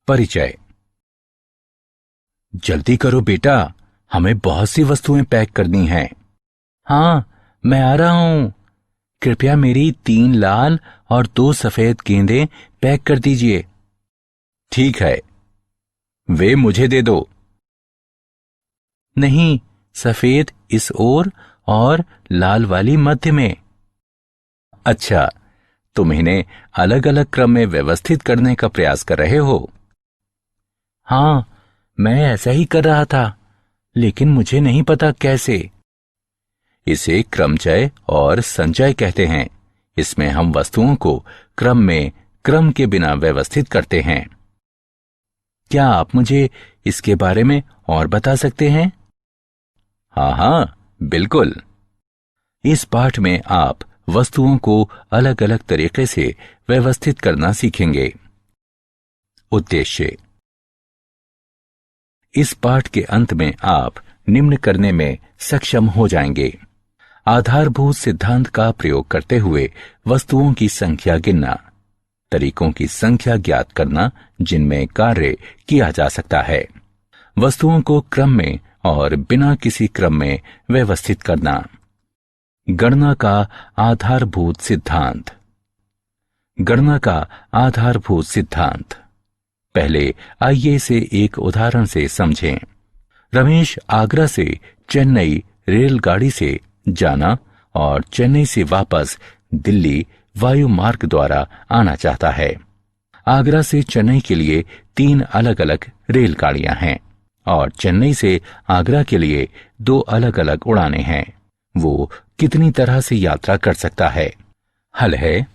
परिचय। जल्दी करो बेटा, हमें बहुत सी वस्तुएं पैक करनी हैं। हाँ, मैं आ रहा हूं। कृपया मेरी 3 लाल और 2 सफेद गेंदें पैक कर दीजिए। ठीक है, वे मुझे दे दो। नहीं, सफेद इस ओर और लाल वाली मध्य में। अच्छा, तुम इन्हें अलग अलग क्रम में व्यवस्थित करने का प्रयास कर रहे हो। हाँ, मैं ऐसा ही कर रहा था, लेकिन मुझे नहीं पता कैसे। इसे क्रमचय और संचय कहते हैं। इसमें हम वस्तुओं को क्रम में क्रम के बिना व्यवस्थित करते हैं। क्या आप मुझे इसके बारे में और बता सकते हैं? हाँ हाँ, बिल्कुल। इस पाठ में आप वस्तुओं को अलग अलग तरीके से व्यवस्थित करना सीखेंगे। उद्देश्य। इस पाठ के अंत में आप निम्न करने में सक्षम हो जाएंगे। आधारभूत सिद्धांत का प्रयोग करते हुए वस्तुओं की संख्या गिनना, तरीकों की संख्या ज्ञात करना जिनमें कार्य किया जा सकता है, वस्तुओं को क्रम में और बिना किसी क्रम में व्यवस्थित करना, गणना का आधारभूत सिद्धांत। गणना का आधारभूत सिद्धांत। पहले आइए इसे एक उदाहरण से समझें। रमेश आगरा से चेन्नई रेलगाड़ी से जाना और चेन्नई से वापस दिल्ली वायु मार्ग द्वारा आना चाहता है। आगरा से चेन्नई के लिए 3 अलग अलग रेलगाड़ियां हैं और चेन्नई से आगरा के लिए 2 अलग अलग उड़ानें हैं। वो कितनी तरह से यात्रा कर सकता है? हल है,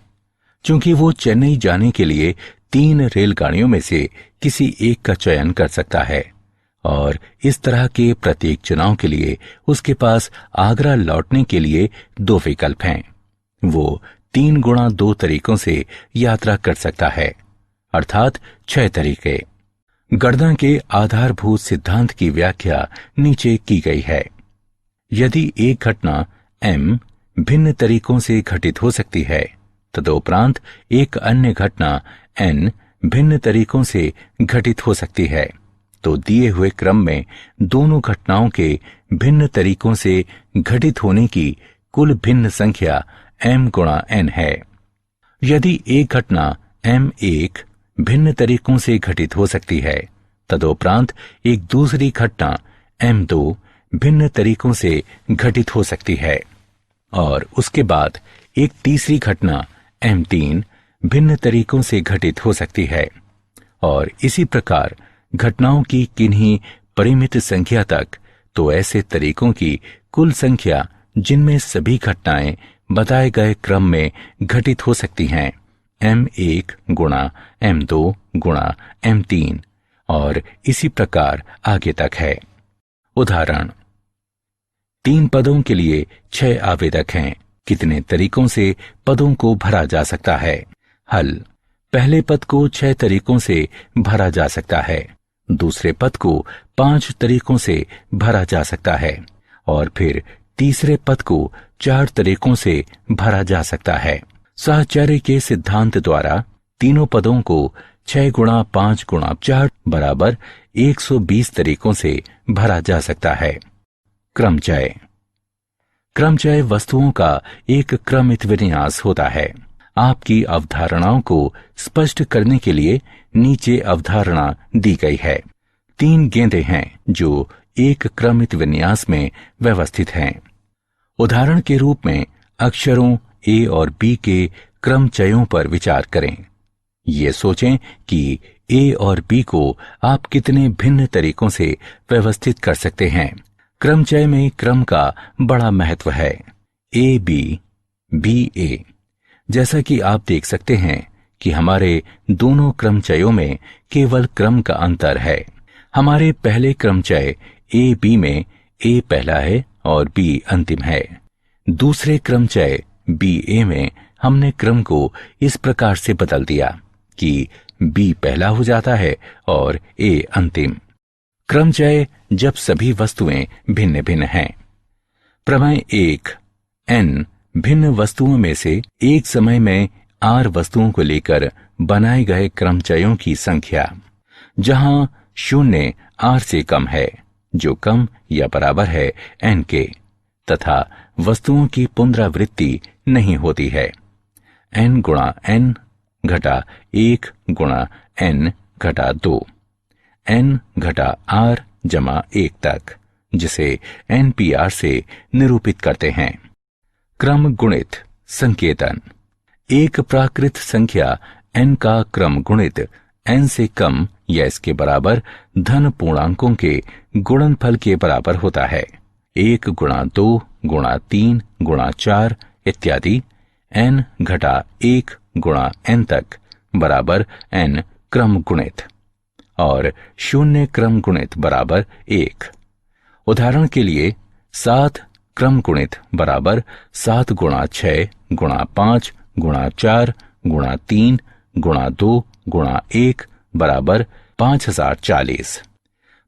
चूंकि वो चेन्नई जाने के लिए 3 रेलगाड़ियों में से किसी एक का चयन कर सकता है और इस तरह के प्रत्येक चुनाव के लिए उसके पास आगरा लौटने के लिए 2 विकल्प हैं। वो 3 गुणा 2 तरीकों से यात्रा कर सकता है, अर्थात 6 तरीके। गणना के आधारभूत सिद्धांत की व्याख्या नीचे की गई है। यदि एक घटना m भिन्न तरीकों से घटित हो सकती है, तदुपरांत एक अन्य घटना n भिन्न तरीकों से घटित हो सकती है, तो दिए हुए क्रम में दोनों घटनाओं के भिन्न तरीकों से घटित होने की कुल भिन्न संख्या m गुणा n है। यदि एक घटना m1 भिन्न तरीकों से घटित हो सकती है, तदुपरांत एक दूसरी घटना m2 भिन्न तरीकों से घटित हो सकती है और उसके बाद एक तीसरी घटना m3 भिन्न तरीकों से घटित हो सकती है, और इसी प्रकार घटनाओं की किन्हीं परिमित संख्या तक, तो ऐसे तरीकों की कुल संख्या जिनमें सभी घटनाएं बताए गए क्रम में घटित हो सकती हैं, m1 गुणा m2 गुणा m3 और इसी प्रकार आगे तक है। उदाहरण, 3 पदों के लिए 6 आवेदक हैं। कितने तरीकों से पदों को भरा जा सकता है? हल, पहले पद को 6 तरीकों से भरा जा सकता है, दूसरे पद को 5 तरीकों से भरा जा सकता है और फिर तीसरे पद को 4 तरीकों से भरा जा सकता है। साहचर्य के सिद्धांत द्वारा तीनों पदों को 6 गुणा 5 गुणा 4 बराबर 120 तरीकों से भरा जा सकता है। क्रमचय। क्रमचय वस्तुओं का एक क्रमित विन्यास होता है। आपकी अवधारणाओं को स्पष्ट करने के लिए नीचे अवधारणा दी गई है। 3 गेंदें हैं जो एक क्रमित विन्यास में व्यवस्थित हैं। उदाहरण के रूप में अक्षरों A और B के क्रमचयों पर विचार करें। ये सोचें कि A और B को आप कितने भिन्न तरीकों से व्यवस्थित कर सकते हैं। क्रमचय में क्रम का बड़ा महत्व है। AB, BA। जैसा कि आप देख सकते हैं कि हमारे दोनों क्रमचयों में केवल क्रम का अंतर है। हमारे पहले क्रमचय AB में A पहला है और B अंतिम है। दूसरे क्रमचय BA में हमने क्रम को इस प्रकार से बदल दिया कि B पहला हो जाता है और A अंतिम। क्रमचय जब सभी वस्तुएं भिन्न भिन्न हैं। प्रमेय 1, n भिन्न वस्तुओं में से एक समय में r वस्तुओं को लेकर बनाए गए क्रमचयों की संख्या। जहां 0 r से कम है, जो कम या बराबर है n के, तथा वस्तुओं की पुनरावृत्ति नहीं होती है। n गुणा n घटा 1 गुणा n घटा 2, n घटा r जमा 1 तक, जिसे NPR से निरूपित करते हैं। क्रम गुणित संकेतन। एक प्राकृत संख्या n का क्रम गुणित n से कम या इसके बराबर धन पूर्णांकों के गुणनफल के बराबर होता है। 1 गुणा 2 गुणा 3 गुणा 4 इत्यादि n घटा 1 गुणा n तक बराबर n क्रम गुणित, और 0 क्रम गुणित बराबर 1। उदाहरण के लिए 7 क्रम गुणित बराबर 7 गुणा 6 गुणा 5 गुणा 4 गुणा 3 गुणा 2 गुणा 1 बराबर 5040।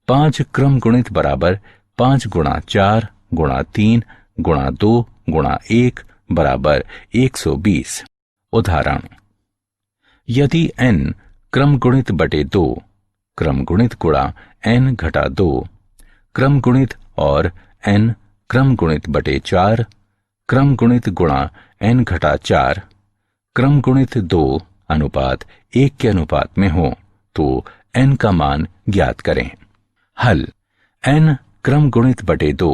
5 क्रम गुणित बराबर 5 गुणा 4 गुणा 3 गुणा 2 गुणा 1 बराबर 120। उदाहरण, यदि n क्रम गुणित बटे 2 क्रम गुणित गुणा n घटा 2 क्रम गुणित और n क्रम गुणित बटे 4 क्रम गुणित गुणा n घटा 4 क्रम गुणित 2 अनुपात 1 के अनुपात में हो, तो n का मान ज्ञात करें। हल। n क्रम गुणित बटे 2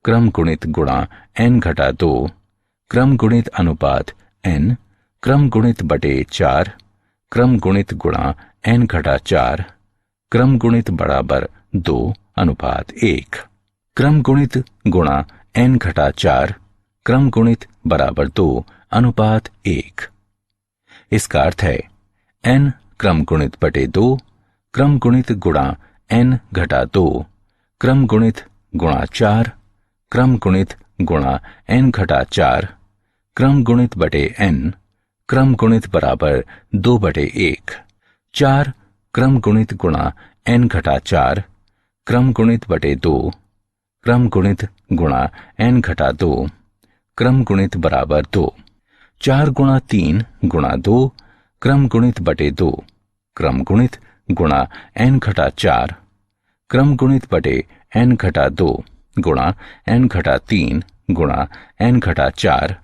क्रम गुणित गुणा n घटा 2 क्रम गुणित अनुपात n क्रम गुणित बटे 4 क्रम गुणित गुणा n घटा 4 क्रम गुणित बराबर 2 अनुपात 1। क्रम गुणित गुणा n घटा 4 क्रम गुणित बराबर 2 अनुपात 1। इसका अर्थ है n क्रम गुणित बटे 2 क्रम गुणित गुणा n घटा 2 क्रम गुणित गुणा 4 क्रम गुणित गुणा n घटा 4 क्रम गुणित बटे n क्रम गुणित बराबर 2 बटे 1। 4 क्रम गुणित गुणा n घटा 4 क्रम गुणित बटे 2 क्रम गुणित गुणा n घटा 2 क्रम गुणित बराबर 2। 4 गुणा 3 गुणा 2 क्रम गुणित बटे 2 क्रम गुणित गुणा n घटा 4 क्रम गुणित बटे n घटा 2 गुणा n घटा 3 गुणा n घटा 4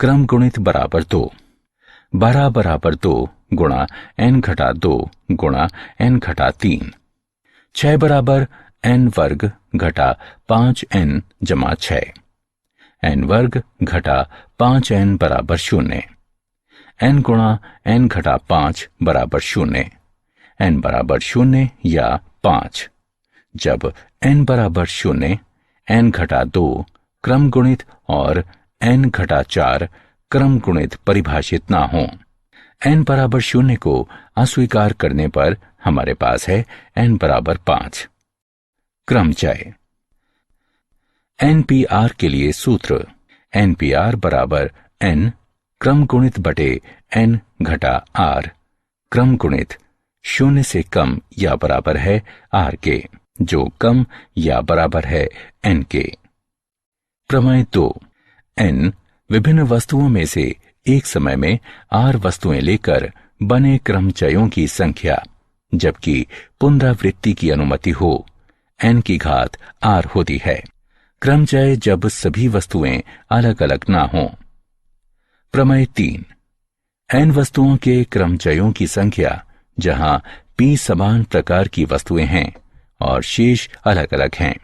क्रम गुणित बराबर 2। 12 बराबर 2 गुणा n घटा 2 गुणा n घटा 3। 6 बराबर n वर्ग घटा 5n जमा 6। n वर्ग घटा 5n बराबर 0। n गुणा n घटा 5 बराबर 0। n बराबर 0 या 5। जब n बराबर 0 n घटा 2 क्रम गुणित और n घटा 4 क्रम गुणित परिभाषित ना हो। n बराबर 0 को अस्वीकार करने पर हमारे पास है n बराबर 5। क्रमचय। NPR के लिए सूत्र NPR बराबर n क्रम गुणित बटे n घटा r क्रम गुणित 0 से कम या बराबर है r के, जो कम या बराबर है n के। प्रमेय 2। n विभिन्न वस्तुओं में से एक समय में r वस्तुएं लेकर बने क्रमचयों की संख्या, जबकि पुनरावृत्ति की अनुमति हो, n की घात r होती है। क्रमचय जब सभी वस्तुएं अलग अलग ना हों। प्रमेय 3। n वस्तुओं के क्रमचयों की संख्या जहां p समान प्रकार की वस्तुएं हैं और शेष अलग अलग हैं,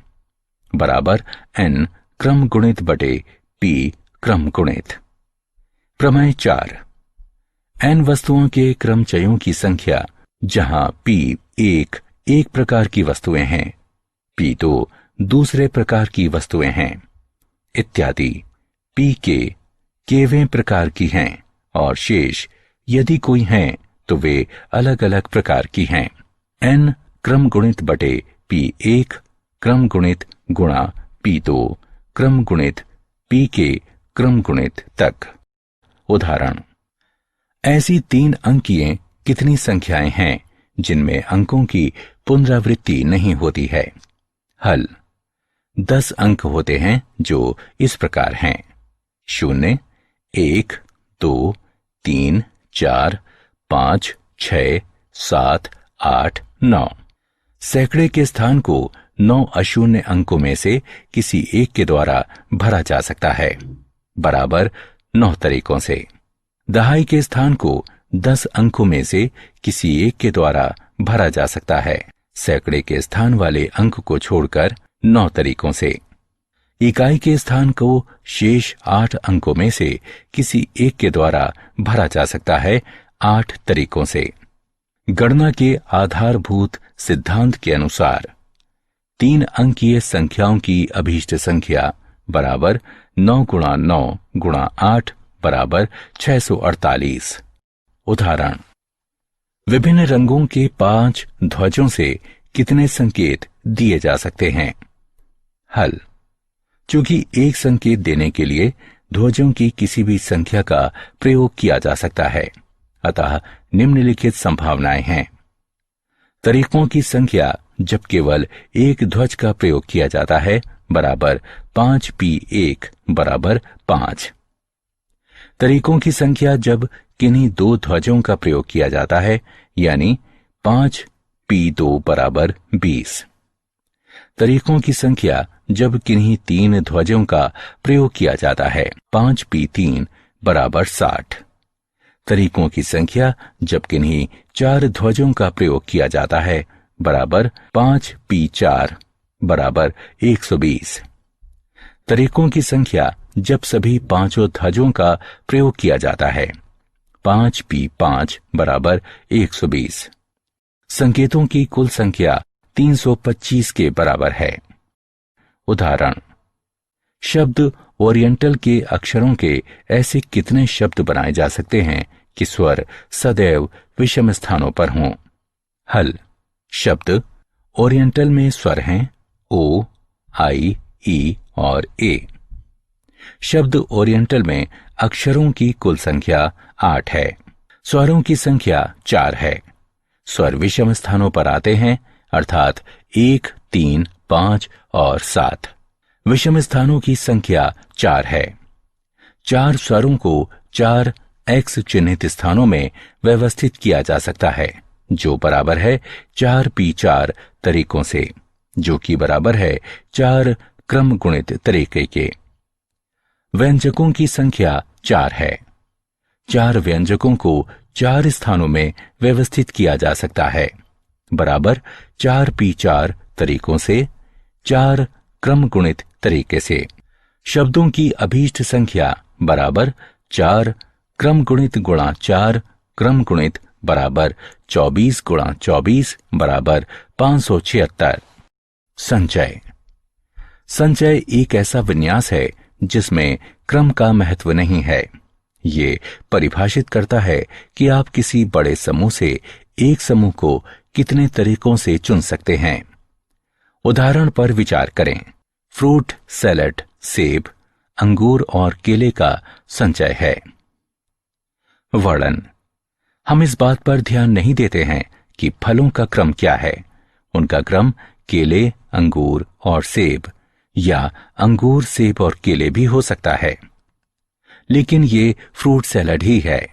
बराबर n क्रम गुणित बटे p क्रम गुणित। प्रमेय 4। n वस्तुओं के क्रमचयों की संख्या जहां p एक प्रकार की वस्तुएं हैं, p दूसरे प्रकार की वस्तुएं हैं इत्यादि, p के केवें प्रकार की हैं और शेष यदि कोई हैं तो वे अलग अलग प्रकार की हैं। n क्रम गुणित बटे p1 क्रम गुणित गुणा p2 क्रम गुणित p के क्रम गुणित तक। उदाहरण, ऐसी 3 अंकीय कितनी संख्याएं हैं जिनमें अंकों की पुनरावृत्ति नहीं होती है? हल। 10 अंक होते हैं जो इस प्रकार हैं: 0, 1, 2, 3, 4, 5, 6, 7, 8, 9। सैकड़े के स्थान को 9 अशून्य अंकों में से किसी एक के द्वारा भरा जा सकता है, बराबर 9 तरीकों से। दहाई के स्थान को 10 अंकों में से किसी एक के द्वारा भरा जा सकता है, सैकड़े के स्थान वाले अंक को छोड़कर 9 तरीकों से। इकाई के स्थान को शेष 8 अंकों में से किसी एक के द्वारा भरा जा सकता है, 8 तरीकों से। गणना के आधारभूत सिद्धांत के अनुसार 3 अंकीय संख्याओं की अभीष्ट संख्या बराबर 9 गुणा 9 गुणा 8 बराबर 648। उदाहरण, विभिन्न रंगों के 5 ध्वजों से कितने संकेत दिए जा सकते हैं? हल, चूंकि एक संकेत देने के लिए ध्वजों की किसी भी संख्या का प्रयोग किया जा सकता है, अतः निम्नलिखित संभावनाएं हैं। तरीकों की संख्या जब केवल एक ध्वज का प्रयोग किया जाता है बराबर 5p1 बराबर 5। तरीकों की संख्या जब किन्हीं 2 ध्वजों का प्रयोग किया जाता है, यानी 5p2 बराबर 20। तरीकों की संख्या जब किन्हीं 3 ध्वजों का प्रयोग किया जाता है, 5p3 बराबर 60। तरीकों की संख्या जब किन्हीं 4 ध्वजों का प्रयोग किया जाता है बराबर 5p4 बराबर 120। तरीकों की संख्या जब सभी 5 ध्वजों का प्रयोग किया जाता है, 5p5 बराबर 120। संकेतों की कुल संख्या 325 के बराबर है। उदाहरण, शब्द ओरिएंटल के अक्षरों के ऐसे कितने शब्द बनाए जा सकते हैं कि स्वर सदैव विषम स्थानों पर हों? हल, शब्द ओरिएंटल में स्वर हैं ओ, आई, ई और ए। शब्द ओरिएंटल में अक्षरों की कुल संख्या 8 है। स्वरों की संख्या 4 है। स्वर विषम स्थानों पर आते हैं, अर्थात 1, 3, 5 और 7। विषम स्थानों की संख्या 4 है। 4 स्वरों को 4 x चिन्हित स्थानों में व्यवस्थित किया जा सकता है, जो बराबर है 4p4 तरीकों से, जो कि बराबर है 4 क्रम गुणित तरीके के। व्यंजकों की संख्या 4 है। 4 व्यंजकों को 4 स्थानों में व्यवस्थित किया जा सकता है, बराबर 4p4 तरीकों से, 4 क्रम गुणित तरीके से। शब्दों की अभीष्ट संख्या बराबर 4 क्रम गुणित गुणा 4 क्रम गुणित बराबर 24 गुणा 24 बराबर 576। संचय। संचय एक ऐसा विन्यास है जिसमें क्रम का महत्व नहीं है। ये परिभाषित करता है कि आप किसी बड़े समूह से एक समूह को कितने तरीकों से चुन सकते हैं। उदाहरण पर विचार करें। फ्रूट सैलेड सेब, अंगूर और केले का संचय है। वर्णन। हम इस बात पर ध्यान नहीं देते हैं कि फलों का क्रम क्या है। उनका क्रम केले, अंगूर और सेब या अंगूर, सेब और केले भी हो सकता है, लेकिन ये फ्रूट सैलड ही है।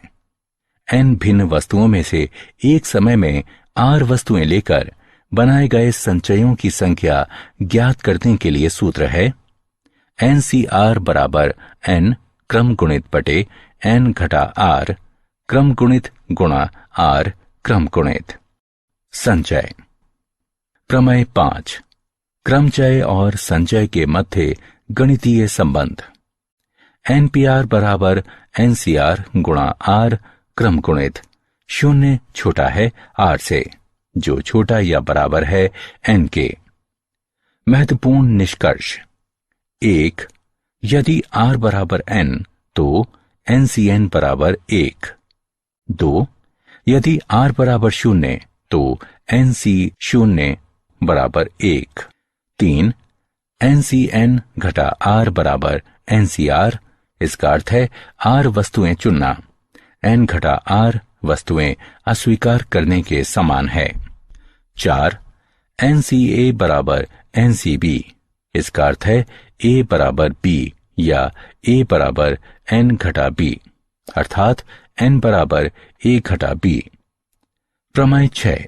n भिन्न वस्तुओं में से एक समय में r वस्तुएं लेकर बनाए गए संचयों की संख्या ज्ञात करने के लिए सूत्र है NCR बराबर n क्रम गुणित बटे n घटा r क्रम गुणित गुणा r क्रम गुणित। संचय। प्रमेय 5। क्रमचय और संचय के मध्य गणितीय संबंध। NPR बराबर NCR गुणा r क्रम गुणित 0 छोटा है r से, जो छोटा या बराबर है n के। महत्वपूर्ण निष्कर्ष। 1. यदि r बराबर n तो NCN बराबर 1। 2. यदि r बराबर 0 तो NC0 बराबर 1। 3. NCN घटा r बराबर NCR। इसका अर्थ है r वस्तुएं चुनना n घटा r वस्तुएं अस्वीकार करने के समान है। 4. NCA बराबर NCB। इसका अर्थ है a बराबर b या a बराबर n घटा b, अर्थात n बराबर a घटा b। प्रमेय 6।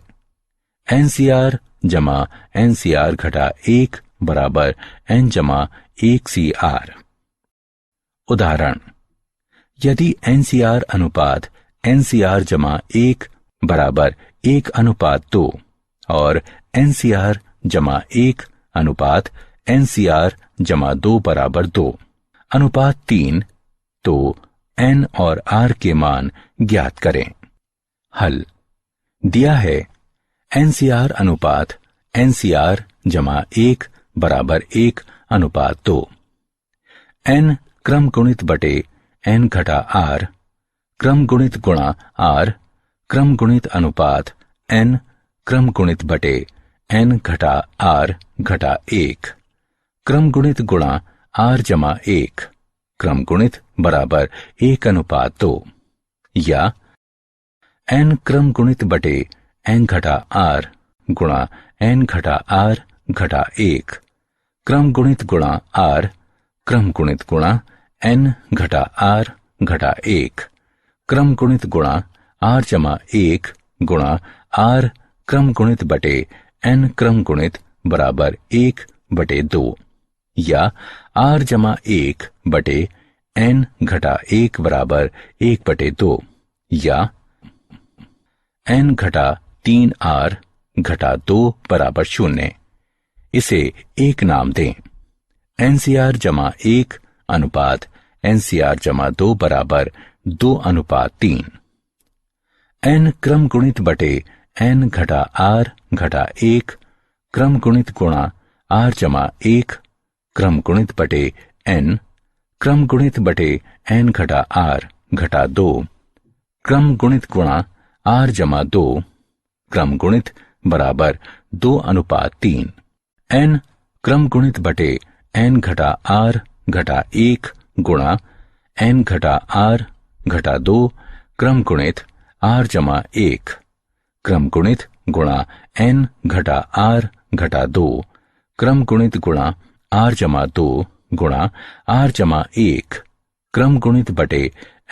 NCR जमा NCR घटा 1 बराबर N जमा 1CR। उदाहरण, यदि NCR अनुपात NCR जमा 1 बराबर 1:2 और NCR जमा 1 अनुपात NCR जमा 2 बराबर 2 अनुपात 3, तो N और R के मान ज्ञात करें। हल दिया है NCR अनुपात NCR जमा 1 बराबर 1:2। N क्रम गुणित बटे N घटा R, क्रम गुणित गुणा R, क्रम गुणित अनुपात N क्रम गुणित बटे N घटा R घटा 1, क्रम गुणित गुणा R जमा 1, क्रम गुणित बराबर 1:2, या N क्रम गुणित बटे N घटा R गुणा N घटा R घटा 1, क्रम गुणित गुणा R, क्रम गुणित गुणा N घटा R घटा 1, क्रम गुणित गुणा R जमा 1 गुणा R क्रम गुणित बटे N क्रम गुणित बराबर 1/2, या R जमा 1 बटे N घटा 1 बराबर 1/2, या N घटा 3R घटा 2 बराबर 0। इसे एक नाम दें। NCR जमा 1 अनुपात NCR जमा 2 बराबर 2:3। N क्रम गुणित बटे N घटा R घटा 1, क्रम गुणित गुणा R जमा 1, क्रम गुणित बटे N, क्रम गुणित बटे N घटा R घटा 2, क्रम गुणित गुणा R जमा 2, क्रम गुणित बराबर 2:3। N क्रम गुणित बटे N घटा R घटा 1 गुणा N घटा R घटा 2, क्रम गुणित R जमा 1, क्रम गुणित गुणा N घटा R घटा 2, क्रम गुणित गुणा R जमा 2 गुणा R जमा 1, क्रम गुणित बटे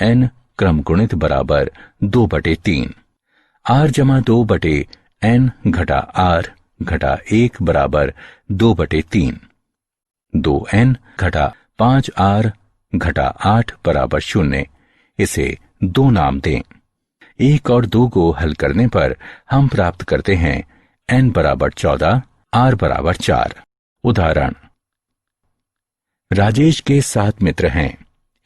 N क्रम गुणित बराबर 2/3। R जमा 2 बटे N घटा R घटा 1 बराबर 2/3। 2N घटा 5R घटा 8 बराबर 0। इसे 2 नाम दें। 1 और 2 को हल करने पर हम प्राप्त करते हैं N बराबर 14, R बराबर 4। उदाहरण, राजेश के 7 मित्र हैं।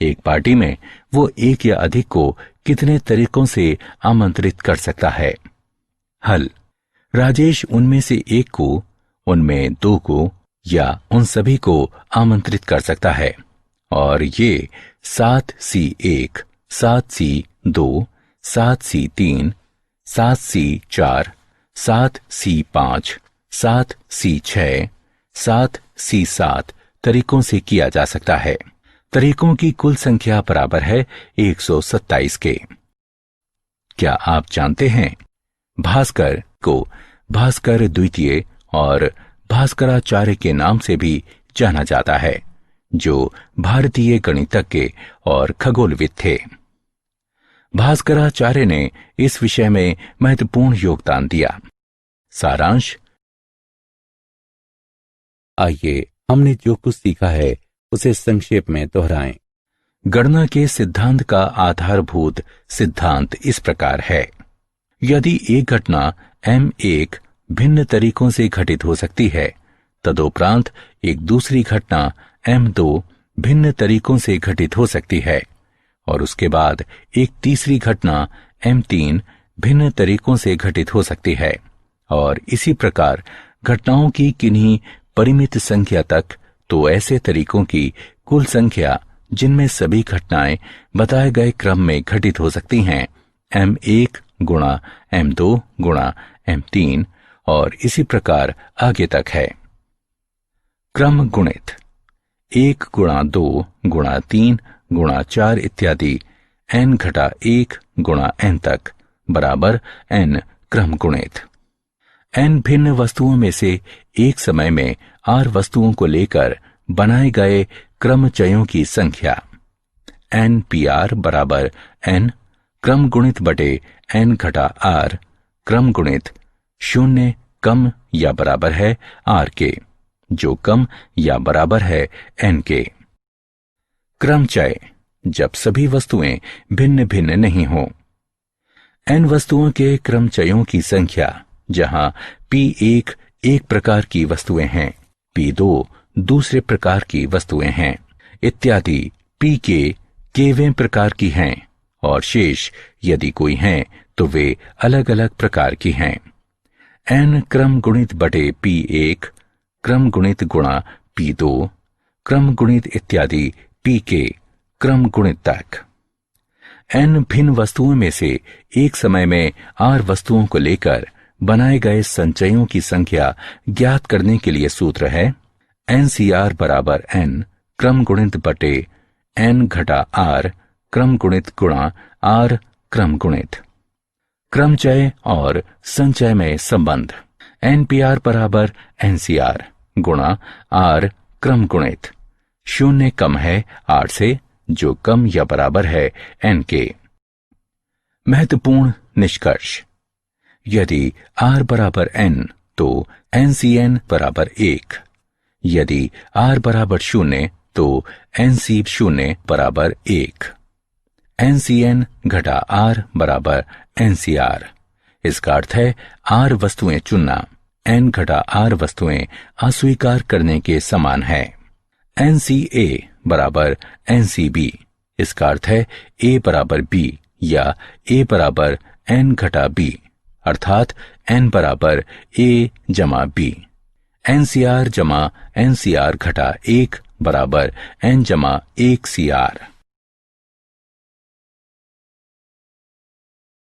एक पार्टी में वो एक या अधिक को कितने तरीकों से आमंत्रित कर सकता है? हल, राजेश उनमें से एक को, उनमें 2 को या उन सभी को आमंत्रित कर सकता है, और ये 7C1, 7C2, 7C3, 7C4, 7C5, 7C6, 7C7 तरीकों से किया जा सकता है। तरीकों की कुल संख्या बराबर है 127 के। क्या आप जानते हैं, भास्कर को भास्कर द्वितीय और भास्कराचार्य के नाम से भी जाना जाता है, जो भारतीय गणितज्ञ और खगोलविद थे। भास्कराचार्य ने इस विषय में महत्वपूर्ण योगदान दिया। सारांश, आइए हमने जो कुछ सीखा है उसे संक्षेप में दोहराएं। गणना के सिद्धांत का आधारभूत सिद्धांत इस प्रकार है। यदि एक घटना M1 भिन्न तरीकों से घटित हो सकती है, तदुपरांत एक दूसरी घटना M2 भिन्न तरीकों से घटित हो सकती है, और उसके बाद एक तीसरी घटना M3 भिन्न तरीकों से घटित हो सकती है, और इसी प्रकार घटनाओं की किन्हीं परिमित संख्या तक, तो ऐसे तरीकों की कुल संख्या जिनमें सभी घटनाएं बताए गए क्रम में घटित हो सकती हैं, M1 गुणा M2 गुणा M3 और इसी प्रकार आगे तक है। क्रम गुणित 1 गुणा 2 गुणा 3 गुणा 4 इत्यादि n घटा 1 गुणा n तक बराबर n क्रम गुणित। n भिन्न वस्तुओं में से एक समय में r वस्तुओं को लेकर बनाए गए क्रमचयों की संख्या। NPR बराबर n क्रम गुणित बटे n घटा r क्रम गुणित शून्य कम या बराबर है आर के, जो कम या बराबर है एन के। क्रमचय, जब सभी वस्तुएं भिन्न भिन्न नहीं हो। एन वस्तुओं के क्रमचयों की संख्या, जहां P1 एक प्रकार की वस्तुएं हैं, P2 दूसरे प्रकार की वस्तुएं हैं, इत्यादि Pk केवें प्रकार की हैं, और शेष यदि कोई हैं तो वे अलग अलग प्रकार की हैं। n क्रम गुणित बटे P1 क्रम गुणित गुणा P2 क्रम गुणित इत्यादि Pk क्रम गुणित तक। n भिन्न वस्तुओं में से एक समय में r वस्तुओं को लेकर बनाए गए संचयों की संख्या ज्ञात करने के लिए सूत्र है NCR बराबर n क्रम गुणित बटे n घटा r क्रम गुणित गुणा r क्रम गुणित। क्रमचय और संचय में संबंध। NPR बराबर NCR गुणा r क्रम गुणित। शून्य कम है r से, जो कम या बराबर है n के। महत्वपूर्ण निष्कर्ष। यदि r बराबर n तो NCN बराबर 1। यदि r बराबर 0 तो NC 0 बराबर 1। NCN घटा r बराबर NCR। इसका अर्थ है r वस्तुएं चुनना n घटा r वस्तुएं अस्वीकार करने के समान है। NCA बराबर NCB। इसका अर्थ है a बराबर b या a बराबर n घटा b, अर्थात n बराबर a जमा b। NCR जमा NCR घटा 1 बराबर n जमा 1 CR।